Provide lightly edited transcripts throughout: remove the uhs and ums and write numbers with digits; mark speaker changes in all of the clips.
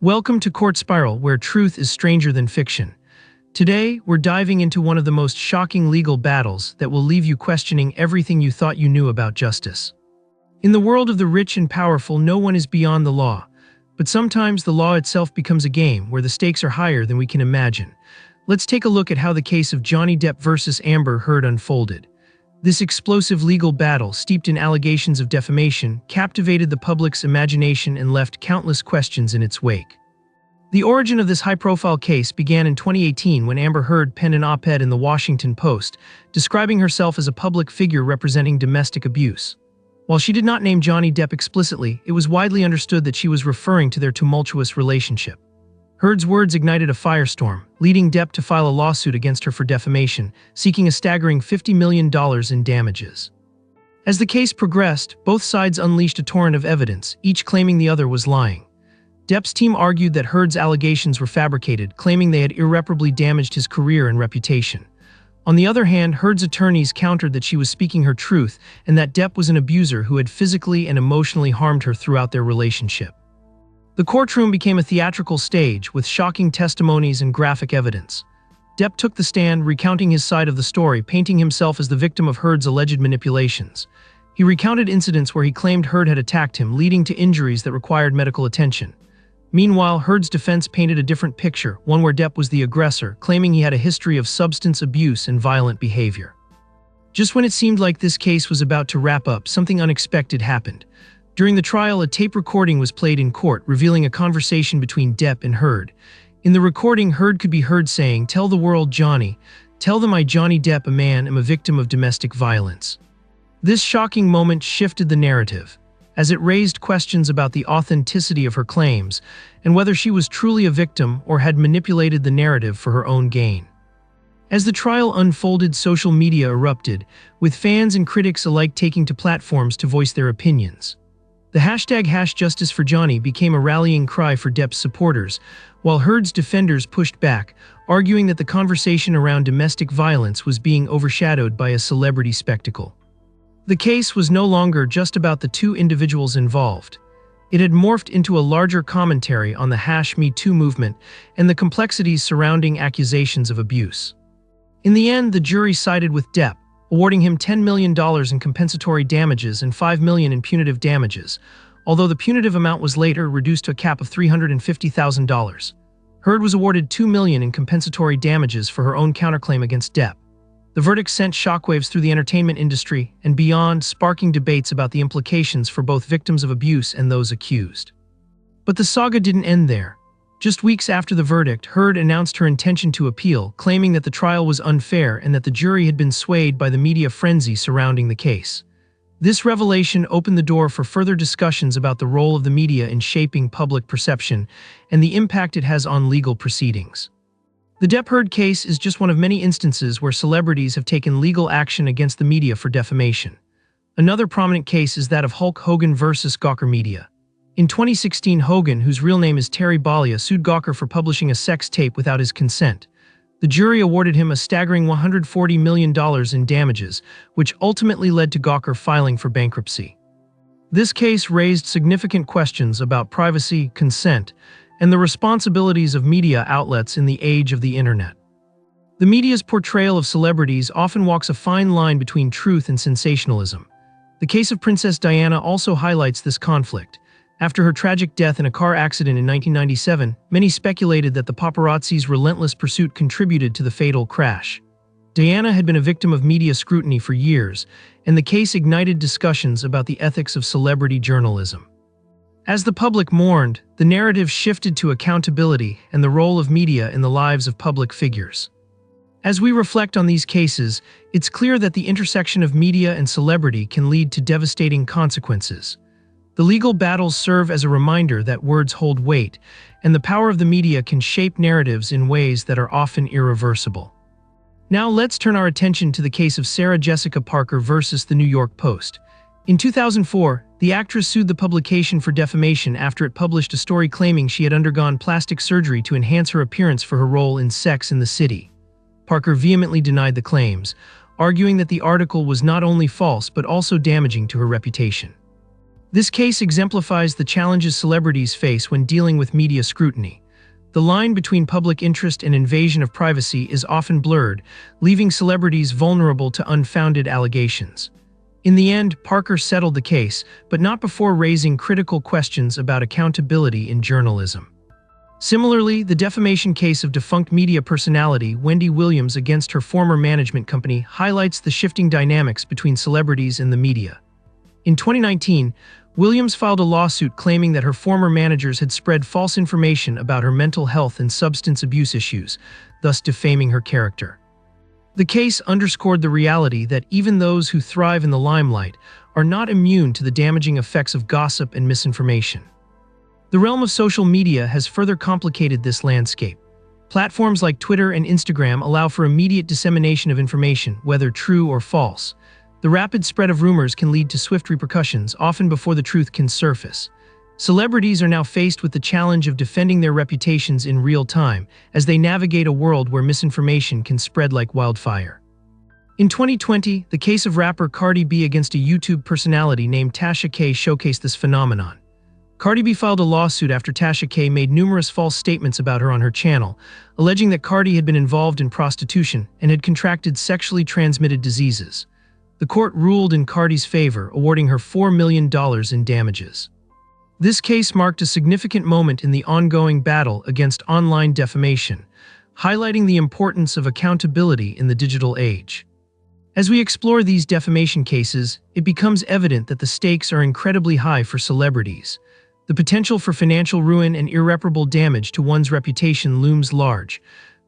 Speaker 1: Welcome to CourtSpiral, where truth is stranger than fiction. Today, we're diving into one of the most shocking legal battles that will leave you questioning everything you thought you knew about justice. In the world of the rich and powerful, no one is beyond the law. But sometimes the law itself becomes a game where the stakes are higher than we can imagine. Let's take a look at how the case of Johnny Depp versus Amber Heard unfolded. This explosive legal battle, steeped in allegations of defamation, captivated the public's imagination and left countless questions in its wake. The origin of this high-profile case began in 2018 when Amber Heard penned an op-ed in the Washington Post, describing herself as a public figure representing domestic abuse. While she did not name Johnny Depp explicitly, it was widely understood that she was referring to their tumultuous relationship. Heard's words ignited a firestorm, leading Depp to file a lawsuit against her for defamation, seeking a staggering $50 million in damages. As the case progressed, both sides unleashed a torrent of evidence, each claiming the other was lying. Depp's team argued that Heard's allegations were fabricated, claiming they had irreparably damaged his career and reputation. On the other hand, Heard's attorneys countered that she was speaking her truth and that Depp was an abuser who had physically and emotionally harmed her throughout their relationship. The courtroom became a theatrical stage with shocking testimonies and graphic evidence. Depp took the stand, recounting his side of the story, painting himself as the victim of Heard's alleged manipulations. He recounted incidents where he claimed Heard had attacked him, leading to injuries that required medical attention. Meanwhile, Heard's defense painted a different picture, one where Depp was the aggressor, claiming he had a history of substance abuse and violent behavior. Just when it seemed like this case was about to wrap up, something unexpected happened. During the trial, a tape recording was played in court, revealing a conversation between Depp and Heard. In the recording, Heard could be heard saying, "Tell the world, Johnny. Tell them I, Johnny Depp, a man, am a victim of domestic violence." This shocking moment shifted the narrative, as it raised questions about the authenticity of her claims and whether she was truly a victim or had manipulated the narrative for her own gain. As the trial unfolded, social media erupted, with fans and critics alike taking to platforms to voice their opinions. The hashtag #JusticeForJohnny became a rallying cry for Depp's supporters, while Heard's defenders pushed back, arguing that the conversation around domestic violence was being overshadowed by a celebrity spectacle. The case was no longer just about the two individuals involved. It had morphed into a larger commentary on the #MeToo movement and the complexities surrounding accusations of abuse. In the end, the jury sided with Depp, awarding him $10 million in compensatory damages and $5 million in punitive damages, although the punitive amount was later reduced to a cap of $350,000. Heard was awarded $2 million in compensatory damages for her own counterclaim against Depp. The verdict sent shockwaves through the entertainment industry and beyond, sparking debates about the implications for both victims of abuse and those accused. But the saga didn't end there. Just weeks after the verdict, Heard announced her intention to appeal, claiming that the trial was unfair and that the jury had been swayed by the media frenzy surrounding the case. This revelation opened the door for further discussions about the role of the media in shaping public perception and the impact it has on legal proceedings. The Depp-Heard case is just one of many instances where celebrities have taken legal action against the media for defamation. Another prominent case is that of Hulk Hogan versus Gawker Media. In 2016, Hogan, whose real name is Terry Bollea, sued Gawker for publishing a sex tape without his consent. The jury awarded him a staggering $140 million in damages, which ultimately led to Gawker filing for bankruptcy. This case raised significant questions about privacy, consent, and the responsibilities of media outlets in the age of the internet. The media's portrayal of celebrities often walks a fine line between truth and sensationalism. The case of Princess Diana also highlights this conflict. After her tragic death in a car accident in 1997, many speculated that the paparazzi's relentless pursuit contributed to the fatal crash. Diana had been a victim of media scrutiny for years, and the case ignited discussions about the ethics of celebrity journalism. As the public mourned, the narrative shifted to accountability and the role of media in the lives of public figures. As we reflect on these cases, it's clear that the intersection of media and celebrity can lead to devastating consequences. The legal battles serve as a reminder that words hold weight, and the power of the media can shape narratives in ways that are often irreversible. Now let's turn our attention to the case of Sarah Jessica Parker versus the New York Post. In 2004, the actress sued the publication for defamation after it published a story claiming she had undergone plastic surgery to enhance her appearance for her role in Sex and the City. Parker vehemently denied the claims, arguing that the article was not only false but also damaging to her reputation. This case exemplifies the challenges celebrities face when dealing with media scrutiny. The line between public interest and invasion of privacy is often blurred, leaving celebrities vulnerable to unfounded allegations. In the end, Parker settled the case, but not before raising critical questions about accountability in journalism. Similarly, the defamation case of defunct media personality Wendy Williams against her former management company highlights the shifting dynamics between celebrities and the media. In 2019, Williams filed a lawsuit claiming that her former managers had spread false information about her mental health and substance abuse issues, thus defaming her character. The case underscored the reality that even those who thrive in the limelight are not immune to the damaging effects of gossip and misinformation. The realm of social media has further complicated this landscape. Platforms like Twitter and Instagram allow for immediate dissemination of information, whether true or false. The rapid spread of rumors can lead to swift repercussions, often before the truth can surface. Celebrities are now faced with the challenge of defending their reputations in real time as they navigate a world where misinformation can spread like wildfire. In 2020, the case of rapper Cardi B against a YouTube personality named Tasha K showcased this phenomenon. Cardi B filed a lawsuit after Tasha K made numerous false statements about her on her channel, alleging that Cardi had been involved in prostitution and had contracted sexually transmitted diseases. The court ruled in Cardi's favor, awarding her $4 million in damages. This case marked a significant moment in the ongoing battle against online defamation, highlighting the importance of accountability in the digital age. As we explore these defamation cases, it becomes evident that the stakes are incredibly high for celebrities. The potential for financial ruin and irreparable damage to one's reputation looms large.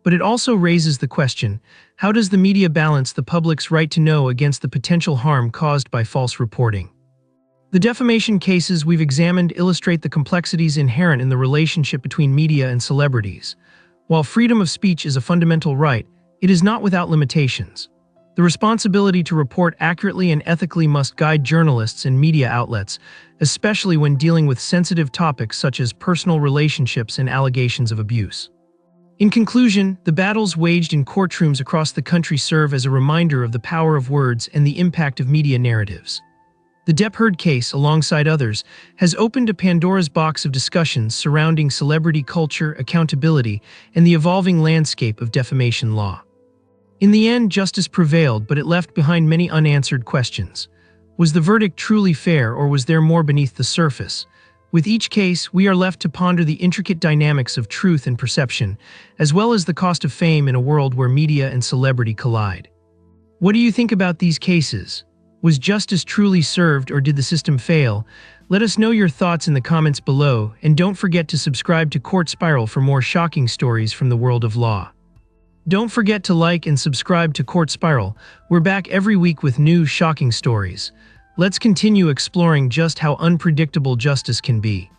Speaker 1: But it also raises the question, how does the media balance the public's right to know against the potential harm caused by false reporting? The defamation cases we've examined illustrate the complexities inherent in the relationship between media and celebrities. While freedom of speech is a fundamental right, it is not without limitations. The responsibility to report accurately and ethically must guide journalists and media outlets, especially when dealing with sensitive topics such as personal relationships and allegations of abuse. In conclusion, the battles waged in courtrooms across the country serve as a reminder of the power of words and the impact of media narratives. The Depp case, alongside others, has opened a Pandora's box of discussions surrounding celebrity culture, accountability, and the evolving landscape of defamation law. In the end, justice prevailed, but it left behind many unanswered questions. Was the verdict truly fair, or was there more beneath the surface? With each case, we are left to ponder the intricate dynamics of truth and perception, as well as the cost of fame in a world where media and celebrity collide. What do you think about these cases? Was justice truly served, or did the system fail? Let us know your thoughts in the comments below, and don't forget to subscribe to CourtSpiral for more shocking stories from the world of law. Don't forget to like and subscribe to CourtSpiral. We're back every week with new shocking stories. Let's continue exploring just how unpredictable justice can be.